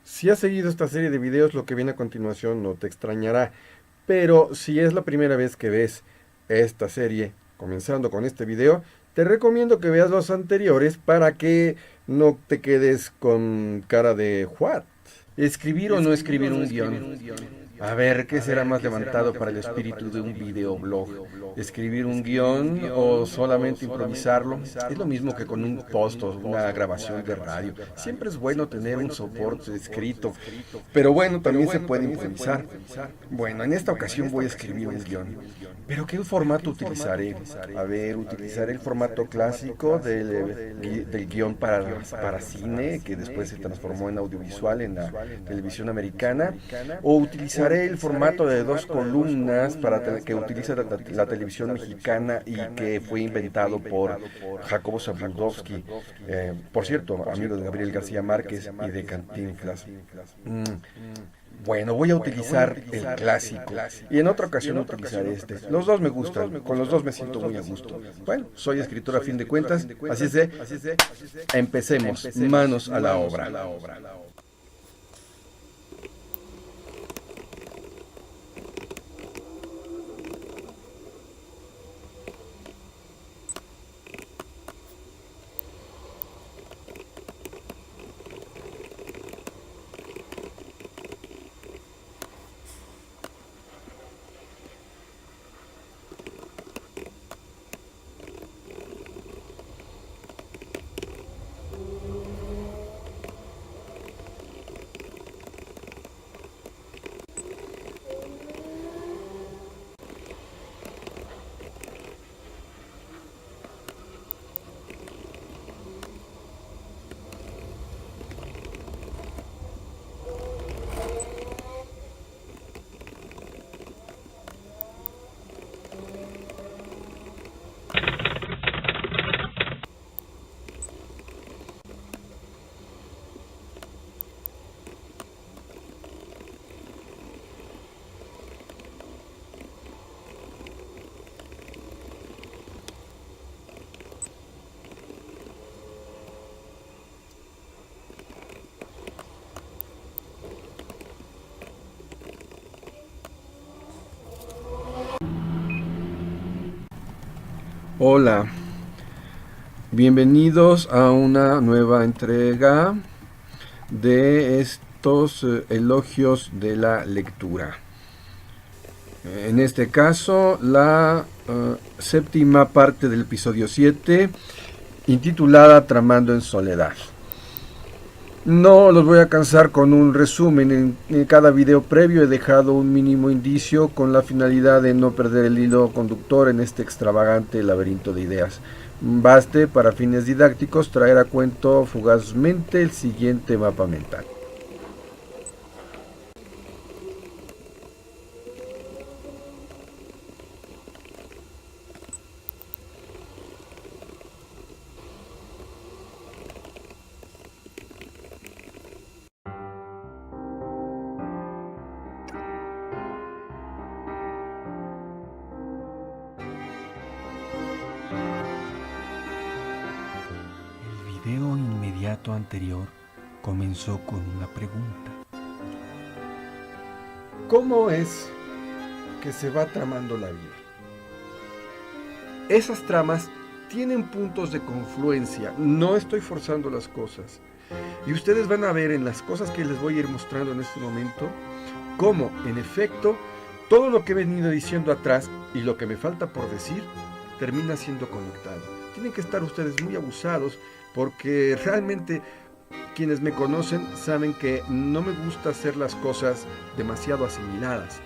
Si has seguido esta serie de videos, lo que viene a continuación no te extrañará, pero si es la primera vez que ves esta serie, comenzando con este video, te recomiendo que veas los anteriores para que no te quedes con cara de ¿what? ¿Escribir o no escribir un guión? A ver, ¿qué será más levantado para el espíritu de un videoblog? ¿Escribir un guión o solamente improvisarlo? Es lo mismo que con un post o una grabación de radio. Siempre es bueno tener un soporte escrito, pero bueno, también se puede improvisar. Bueno, en esta ocasión voy a escribir un guión. ¿Pero qué formato utilizaré? A ver, utilizaré el formato clásico del guión para cine, que después se transformó en audiovisual en la televisión americana, o utilizaré el formato de dos columnas que utiliza la televisión mexicana y que fue inventado por Jacobo Zabludovsky, por cierto, amigo de Gabriel García Márquez y de Cantinflas. Mm, Bueno, voy a utilizar el clásico y en otra ocasión utilizaré este. Los dos me gustan, con los dos me siento muy a gusto. Bueno, soy escritor a fin de cuentas, así es de, empecemos, manos a la obra. Hola, bienvenidos a una nueva entrega de estos elogios de la lectura. En este caso, la séptima parte del episodio 7, intitulada Tramando en Soledad. No los voy a cansar con un resumen. En cada video previo he dejado un mínimo indicio con la finalidad de no perder el hilo conductor en este extravagante laberinto de ideas. Baste para fines didácticos traer a cuento fugazmente el siguiente mapa mental. El video inmediato anterior comenzó con una pregunta. ¿Cómo es que se va tramando la vida? Esas tramas tienen puntos de confluencia. No estoy forzando las cosas. Y ustedes van a ver en las cosas que les voy a ir mostrando en este momento cómo, en efecto, todo lo que he venido diciendo atrás y lo que me falta por decir termina siendo conectado. Tienen que estar ustedes muy abusados porque realmente quienes me conocen saben que no me gusta hacer las cosas demasiado asimiladas,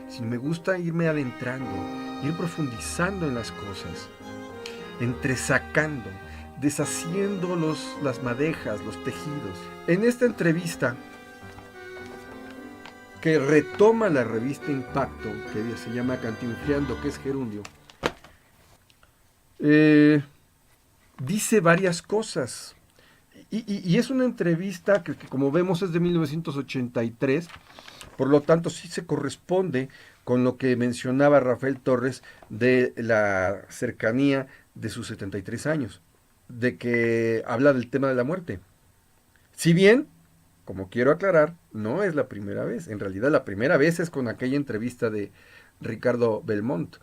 sino me gusta irme adentrando, ir profundizando en las cosas, entresacando, deshaciendo las madejas, los tejidos. En esta entrevista que retoma la revista Impacto, que se llama Cantinfleando, que es gerundio, dice varias cosas. Y es una entrevista que como vemos es de 1983, por lo tanto sí se corresponde con lo que mencionaba Rafael Torres de la cercanía de sus 73 años, de que habla del tema de la muerte. Si bien como quiero aclarar, no es la primera vez. En realidad la primera vez es con aquella entrevista de Ricardo Belmont.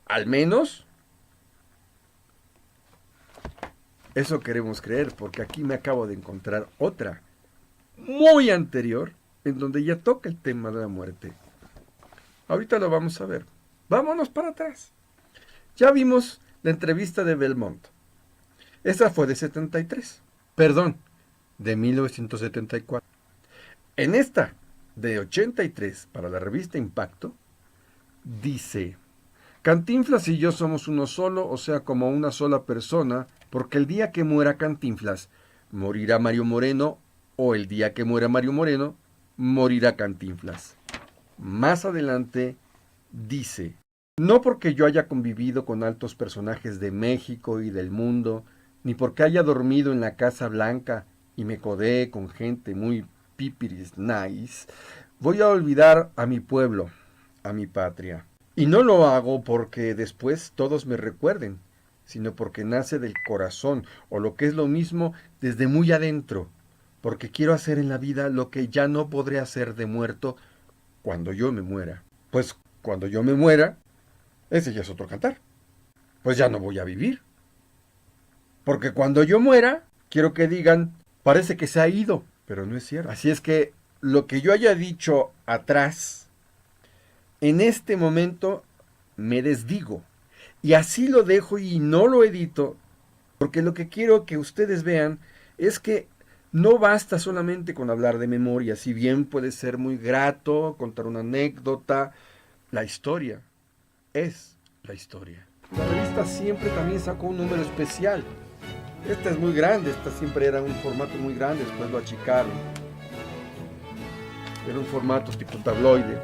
Al menos eso queremos creer, porque aquí me acabo de encontrar otra muy anterior, en donde ya toca el tema de la muerte. Ahorita lo vamos a ver. Vámonos para atrás. Ya vimos la entrevista de Belmont. Esa fue de 73. Perdón, de 1974. En esta, de 83, para la revista Impacto, dice: Cantinflas y yo somos uno solo, o sea, como una sola persona, porque el día que muera Cantinflas, morirá Mario Moreno, o el día que muera Mario Moreno, morirá Cantinflas. Más adelante dice: no porque yo haya convivido con altos personajes de México y del mundo, ni porque haya dormido en la Casa Blanca y me codeé con gente muy pipiris nice, voy a olvidar a mi pueblo, a mi patria. Y no lo hago porque después todos me recuerden, sino porque nace del corazón, o lo que es lo mismo, desde muy adentro, porque quiero hacer en la vida lo que ya no podré hacer de muerto cuando yo me muera. Pues cuando yo me muera, ese ya es otro cantar. Pues ya no voy a vivir. Porque cuando yo muera, quiero que digan, parece que se ha ido, pero no es cierto. Así es que lo que yo haya dicho atrás, en este momento me desdigo. Y así lo dejo y no lo edito, porque lo que quiero que ustedes vean es que no basta solamente con hablar de memoria, si bien puede ser muy grato contar una anécdota, la historia es la historia. La revista siempre también sacó un número especial. Esta es muy grande, esta siempre era un formato muy grande, después lo achicaron. Era un formato tipo tabloide.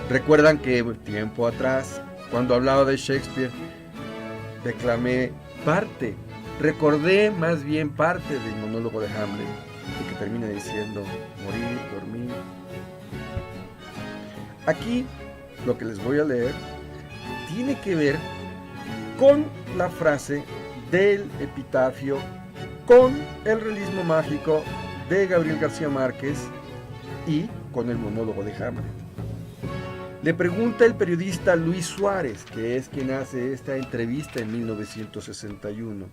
Recuerdan que tiempo atrás, cuando hablaba de Shakespeare, declamé recordé más bien parte del monólogo de Hamlet, que termina diciendo morir, dormir. Aquí lo que les voy a leer tiene que ver con la frase del epitafio, con el realismo mágico de Gabriel García Márquez y con el monólogo de Hamlet. Le pregunta el periodista Luis Suárez, que es quien hace esta entrevista en 1961,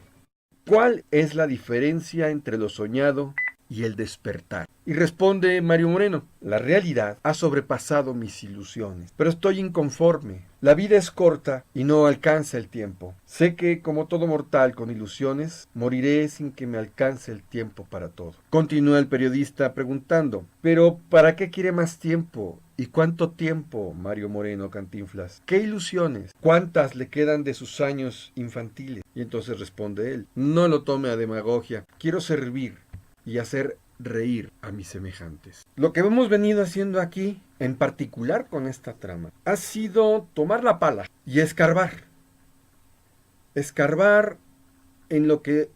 ¿cuál es la diferencia entre lo soñado y el despertar? Y responde Mario Moreno: la realidad ha sobrepasado mis ilusiones, pero estoy inconforme. La vida es corta y no alcanza el tiempo. Sé que, como todo mortal con ilusiones, moriré sin que me alcance el tiempo para todo. Continúa el periodista preguntando: ¿pero para qué quiere más tiempo? ¿Y cuánto tiempo, Mario Moreno Cantinflas? ¿Qué ilusiones? ¿Cuántas le quedan de sus años infantiles? Y entonces responde él: no lo tome a demagogia. Quiero servir y hacer reír a mis semejantes. Lo que hemos venido haciendo aquí, en particular con esta trama, ha sido tomar la pala y escarbar. Escarbar en lo que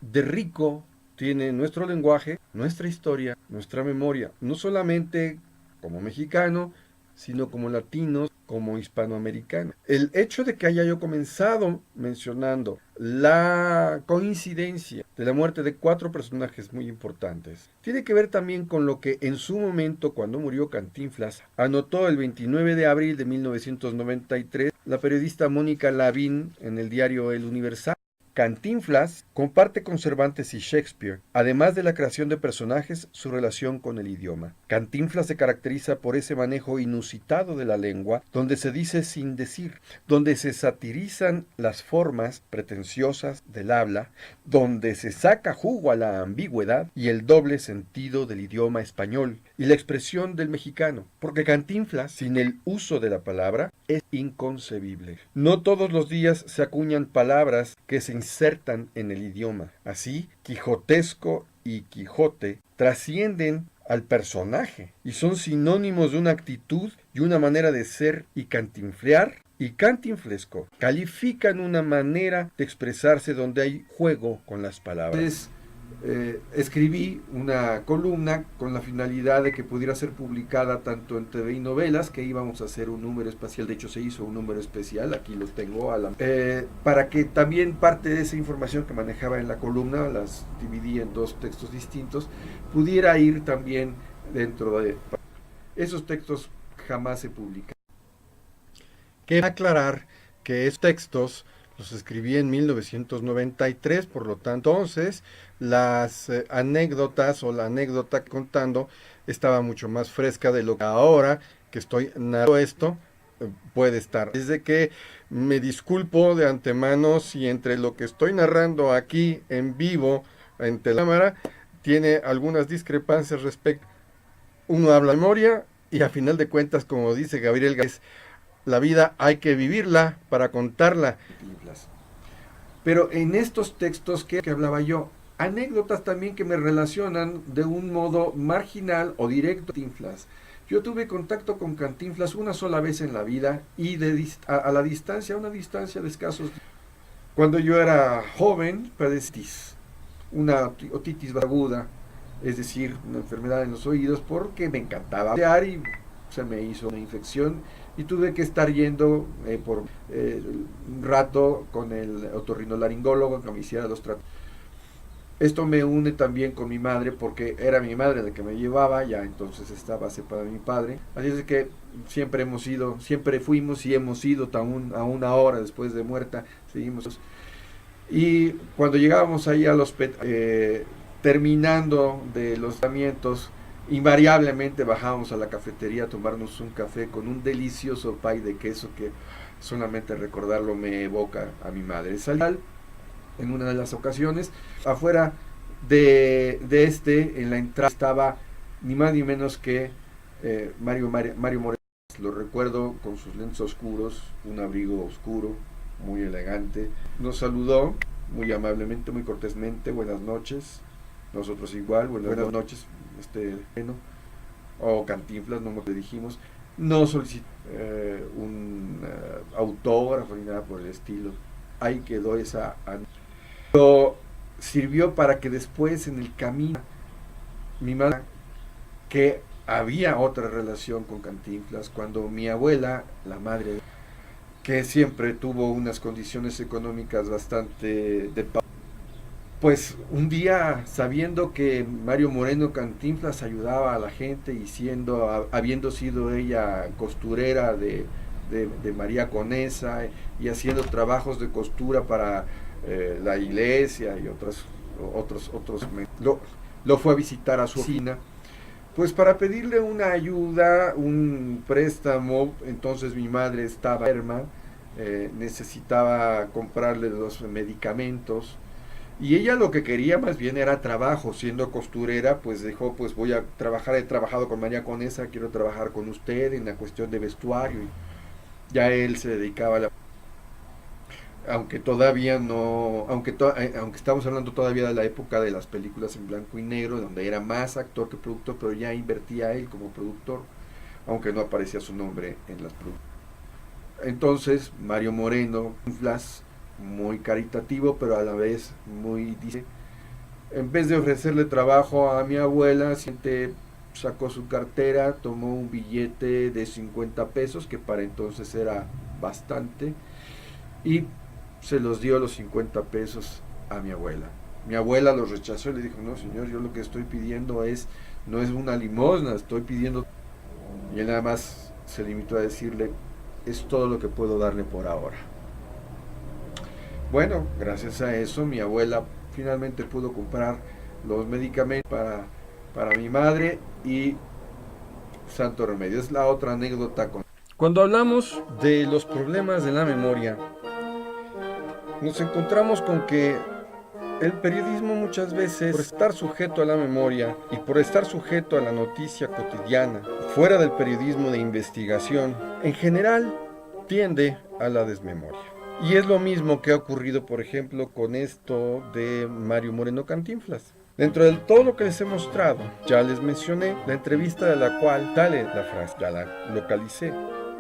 de rico tiene nuestro lenguaje, nuestra historia, nuestra memoria, no solamente como mexicano, sino como latinos, como hispanoamericano. El hecho de que haya yo comenzado mencionando la coincidencia de la muerte de 4 personajes muy importantes tiene que ver también con lo que en su momento, cuando murió Cantinflas, anotó el 29 de abril de 1993 la periodista Mónica Lavín en el diario El Universal. Cantinflas comparte con Cervantes y Shakespeare, además de la creación de personajes, su relación con el idioma. Cantinflas se caracteriza por ese manejo inusitado de la lengua, donde se dice sin decir, donde se satirizan las formas pretenciosas del habla, donde se saca jugo a la ambigüedad y el doble sentido del idioma español y la expresión del mexicano, porque Cantinflas, sin el uso de la palabra, es inconcebible. No todos los días se acuñan palabras que se insertan en el idioma. Así, quijotesco y Quijote trascienden al personaje y son sinónimos de una actitud y una manera de ser, y cantinflear y cantinflesco califican una manera de expresarse donde hay juego con las palabras. escribí una columna con la finalidad de que pudiera ser publicada tanto en TV y novelas, que íbamos a hacer un número especial, de hecho se hizo un número especial, aquí lo tengo, para que también parte de esa información que manejaba en la columna, las dividí en dos textos distintos, pudiera ir también dentro de esos textos. Jamás se publican. Que aclarar que esos textos los escribí en 1993, por lo tanto, entonces las anécdotas o la anécdota contando estaba mucho más fresca de lo que ahora que estoy narrando esto puede estar. Desde que me disculpo de antemano si entre lo que estoy narrando aquí en vivo ante la cámara tiene algunas discrepancias respecto. Uno habla de memoria y a final de cuentas, como dice Gabriel García, la vida hay que vivirla para contarla. Pero en estos textos que hablaba yo, anécdotas también que me relacionan de un modo marginal o directo a Cantinflas. Yo tuve contacto con Cantinflas una sola vez en la vida y a la distancia, una distancia de escasos. Cuando yo era joven, padecí una otitis aguda, es decir, una enfermedad en los oídos, porque me encantaba hablar y se me hizo una infección y tuve que estar yendo por un rato con el otorrinolaringólogo que me hiciera los tratamientos. Esto me une también con mi madre, porque era mi madre la que me llevaba, ya entonces estaba separada de mi padre. Así es que siempre hemos ido, siempre fuimos y hemos ido aún ahora después de muerta, seguimos. Y cuando llegábamos ahí al hospital, terminando de los tratamientos, invariablemente bajábamos a la cafetería a tomarnos un café con un delicioso pie de queso que solamente recordarlo me evoca a mi madre. Salí en una de las ocasiones, afuera en la entrada estaba ni más ni menos que Mario Moreno. Lo recuerdo con sus lentes oscuros, un abrigo oscuro, muy elegante. Nos saludó muy amablemente, muy cortésmente, buenas noches. Nosotros igual, buenas noches, o Cantinflas, no nos dijimos. No solicitó un autógrafo ni nada por el estilo. Ahí quedó esa. Pero sirvió para que después en el camino mi madre, que había otra relación con Cantinflas, cuando mi abuela, la madre, que siempre tuvo unas condiciones económicas bastante pues un día, sabiendo que Mario Moreno Cantinflas ayudaba a la gente y habiendo sido ella costurera de María Conesa y haciendo trabajos de costura para la iglesia y otros lo fue a visitar a su oficina, pues para pedirle una ayuda, un préstamo. Entonces mi madre estaba enferma, necesitaba comprarle los medicamentos. Y ella lo que quería más bien era trabajo, siendo costurera, pues dijo, pues voy a trabajar, he trabajado con María Conesa, quiero trabajar con usted en la cuestión de vestuario. Ya él se dedicaba a la... Aunque todavía no, aunque estamos hablando todavía de la época de las películas en blanco y negro, donde era más actor que productor, pero ya invertía él como productor, aunque no aparecía su nombre en las producciones. Entonces, Mario Moreno, Flash, muy caritativo, pero a la vez muy, dice, en vez de ofrecerle trabajo a mi abuela, sacó su cartera, tomó un billete de 50 pesos, que para entonces era bastante, y se los dio los 50 pesos a mi abuela. Mi abuela los rechazó y le dijo, no señor, yo lo que estoy pidiendo no es una limosna, estoy pidiendo... Y él nada más se limitó a decirle, es todo lo que puedo darle por ahora. Bueno, gracias a eso mi abuela finalmente pudo comprar los medicamentos para mi madre y santo remedio. Es la otra anécdota. Cuando hablamos de los problemas de la memoria, nos encontramos con que el periodismo muchas veces, por estar sujeto a la memoria y por estar sujeto a la noticia cotidiana, fuera del periodismo de investigación, en general tiende a la desmemoria. Y es lo mismo que ha ocurrido, por ejemplo, con esto de Mario Moreno Cantinflas. Dentro de todo lo que les he mostrado, ya les mencioné la entrevista de la cual sale la frase, ya la localicé.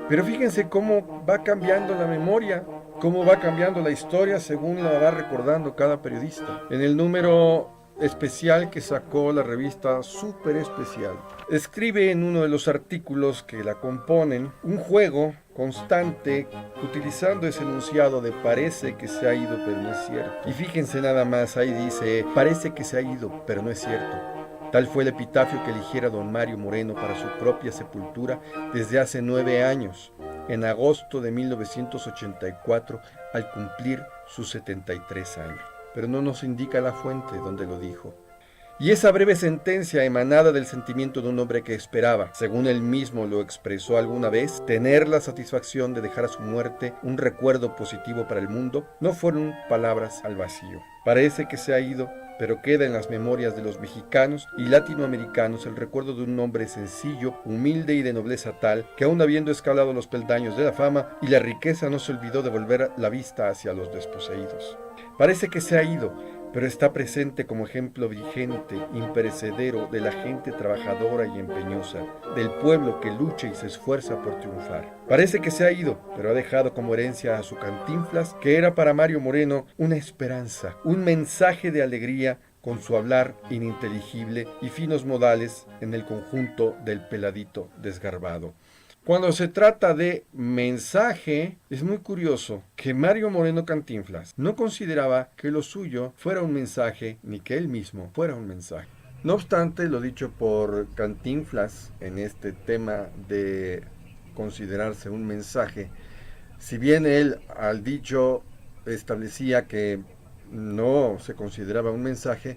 Pero fíjense cómo va cambiando la memoria, cómo va cambiando la historia según la va recordando cada periodista. En el número especial que sacó la revista Súper Especial. Escribe en uno de los artículos que la componen un juego constante utilizando ese enunciado de parece que se ha ido pero no es cierto. Y fíjense nada más, ahí dice parece que se ha ido pero no es cierto. Tal fue el epitafio que eligiera don Mario Moreno para su propia sepultura desde hace 9 años, en agosto de 1984, al cumplir sus 73 años. Pero no nos indica la fuente donde lo dijo. Y esa breve sentencia emanada del sentimiento de un hombre que esperaba, según él mismo lo expresó alguna vez, tener la satisfacción de dejar a su muerte un recuerdo positivo para el mundo, no fueron palabras al vacío. Parece que se ha ido, pero queda en las memorias de los mexicanos y latinoamericanos el recuerdo de un hombre sencillo, humilde y de nobleza tal, que aun habiendo escalado los peldaños de la fama y la riqueza no se olvidó de volver la vista hacia los desposeídos. Parece que se ha ido, pero está presente como ejemplo vigente, imperecedero de la gente trabajadora y empeñosa, del pueblo que lucha y se esfuerza por triunfar. Parece que se ha ido, pero ha dejado como herencia a su Cantinflas, que era para Mario Moreno una esperanza, un mensaje de alegría con su hablar ininteligible y finos modales en el conjunto del peladito desgarbado. Cuando se trata de mensaje, es muy curioso que Mario Moreno Cantinflas no consideraba que lo suyo fuera un mensaje, ni que él mismo fuera un mensaje. No obstante, lo dicho por Cantinflas en este tema de considerarse un mensaje, si bien él al dicho establecía que no se consideraba un mensaje,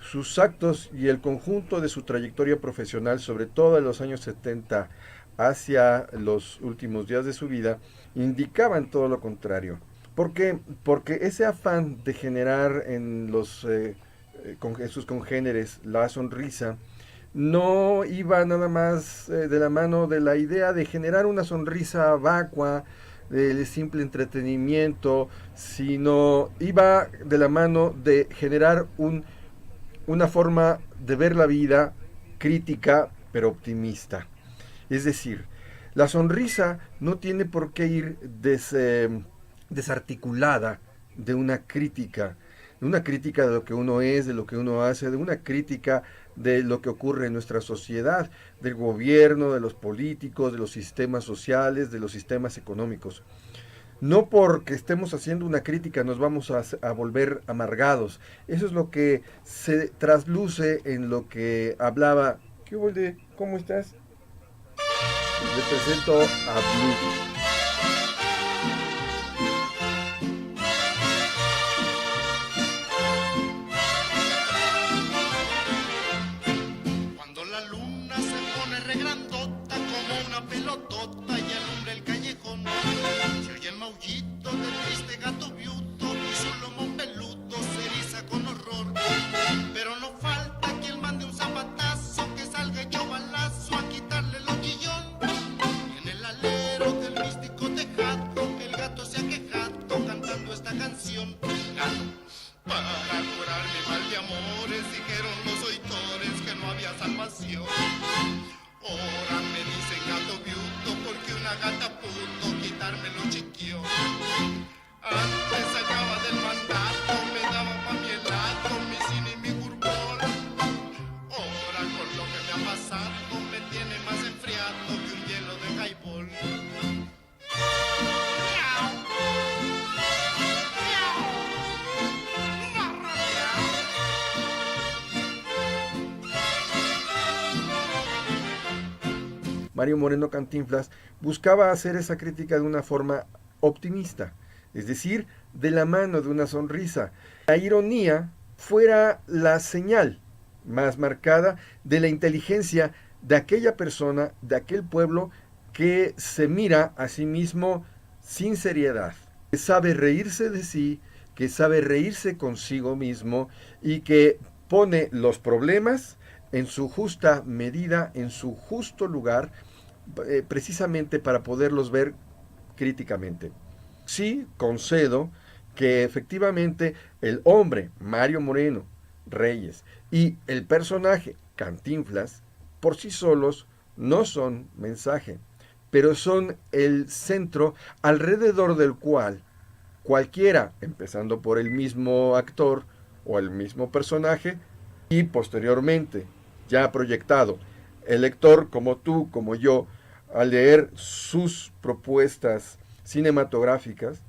sus actos y el conjunto de su trayectoria profesional, sobre todo en los años 70 hacia los últimos días de su vida, indicaban todo lo contrario. ¿Por qué? Porque ese afán de generar en sus congéneres la sonrisa no iba nada más de la mano de la idea de generar una sonrisa vacua, del simple entretenimiento, sino iba de la mano de generar una forma de ver la vida crítica pero optimista. Es decir, la sonrisa no tiene por qué ir desarticulada de una crítica de lo que uno es, de lo que uno hace, de una crítica de lo que ocurre en nuestra sociedad, del gobierno, de los políticos, de los sistemas sociales, de los sistemas económicos. No porque estemos haciendo una crítica nos vamos a volver amargados. Eso es lo que se trasluce en lo que hablaba. ¿Qué hubo de? ¿Cómo estás? Le presento a Blue. Cuando la luna se pone regrandota como una pelotota y alumbra el callejón, se oye el maullito del triste gato viudo y su lomo peludo se eriza con horror. Pero no falta quien mande un zapatazo que salga hecho balazo a quitarle lo chillón. En el alero del místico tejado el gato se ha quejado cantando esta canción. Gato, para curar mi mal de amores dijeron los oitores que no había salvación. Ahora me dicen gato viudo porque una gata pudo quitarme lo chiquillo. Antes sacaba del mandato, me daba pa' mi helado, mi cine y mi gurbol. Ahora con lo que me ha pasado me tiene más enfriado que un hielo de highball. Mario Moreno Cantinflas buscaba hacer esa crítica de una forma optimista, es decir, de la mano de una sonrisa. La ironía fuera la señal más marcada de la inteligencia de aquella persona, de aquel pueblo que se mira a sí mismo sin seriedad, que sabe reírse de sí, que sabe reírse consigo mismo y que pone los problemas en su justa medida, en su justo lugar, precisamente para poderlos ver críticamente. Sí, concedo que efectivamente el hombre, Mario Moreno Reyes, y el personaje, Cantinflas, por sí solos no son mensaje, pero son el centro alrededor del cual cualquiera, empezando por el mismo actor o el mismo personaje, Y posteriormente, ya proyectado, el lector como tú, como yo, al leer sus propuestas cinematográficas,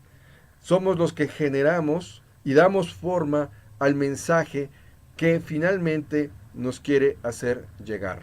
somos los que generamos y damos forma al mensaje que finalmente nos quiere hacer llegar.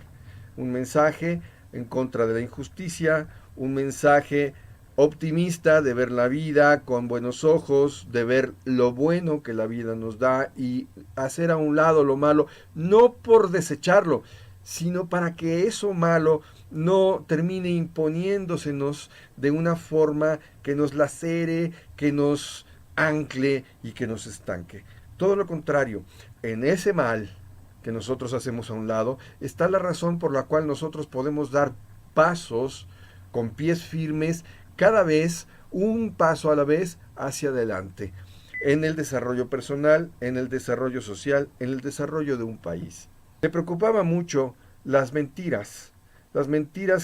Un mensaje en contra de la injusticia, un mensaje optimista de ver la vida con buenos ojos, de ver lo bueno que la vida nos da y hacer a un lado lo malo, no por desecharlo, sino para que eso malo no termine imponiéndosenos de una forma que nos lacere, que nos ancle y que nos estanque. Todo lo contrario, en ese mal que nosotros hacemos a un lado está la razón por la cual nosotros podemos dar pasos con pies firmes, cada vez un paso a la vez hacia adelante, en el desarrollo personal, en el desarrollo social, en el desarrollo de un país. Me preocupaba mucho las mentiras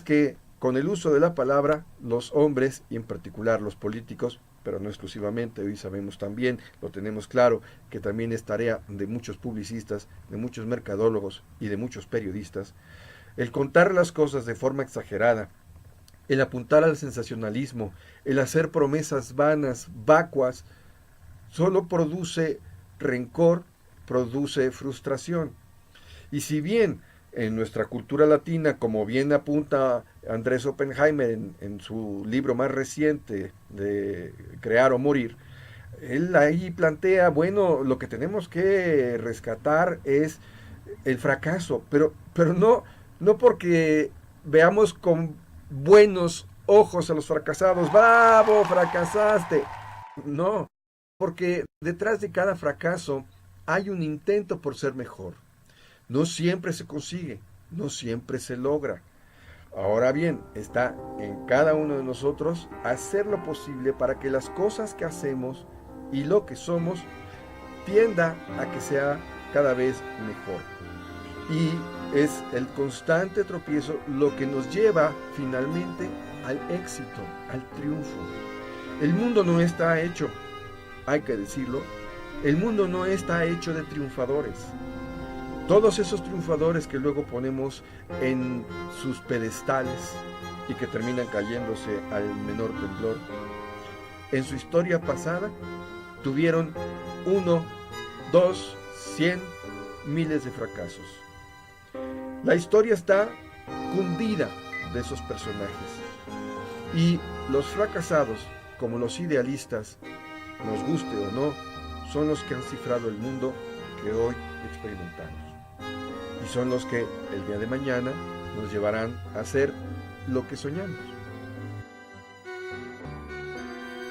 que con el uso de la palabra los hombres, y en particular los políticos, pero no exclusivamente, hoy sabemos también, lo tenemos claro, que también es tarea de muchos publicistas, de muchos mercadólogos y de muchos periodistas, el contar las cosas de forma exagerada, el apuntar al sensacionalismo, el hacer promesas vanas, vacuas, solo produce rencor, produce frustración. Y si bien en nuestra cultura latina, como bien apunta Andrés Oppenheimer en su libro más reciente de Crear o Morir, él ahí plantea, bueno, lo que tenemos que rescatar es el fracaso, pero no porque veamos con buenos ojos a los fracasados, bravo, fracasaste. No, porque detrás de cada fracaso hay un intento por ser mejor. No siempre se consigue, no siempre se logra. Ahora bien, está en cada uno de nosotros hacer lo posible para que las cosas que hacemos y lo que somos tienda a que sea cada vez mejor. Y es el constante tropiezo lo que nos lleva finalmente al éxito, al triunfo. El mundo no está hecho, hay que decirlo, el mundo no está hecho de triunfadores. Todos esos triunfadores que luego ponemos en sus pedestales y que terminan cayéndose al menor temblor, en su historia pasada tuvieron 1, 2, 100, miles de fracasos. La historia está cundida de esos personajes. Y los fracasados, como los idealistas, nos guste o no, son los que han cifrado el mundo que hoy experimentamos. Y son los que el día de mañana nos llevarán a hacer lo que soñamos.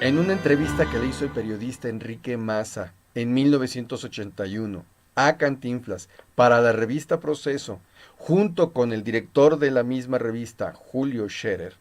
En una entrevista que le hizo el periodista Enrique Massa en 1981 a Cantinflas para la revista Proceso, junto con el director de la misma revista, Julio Scherer,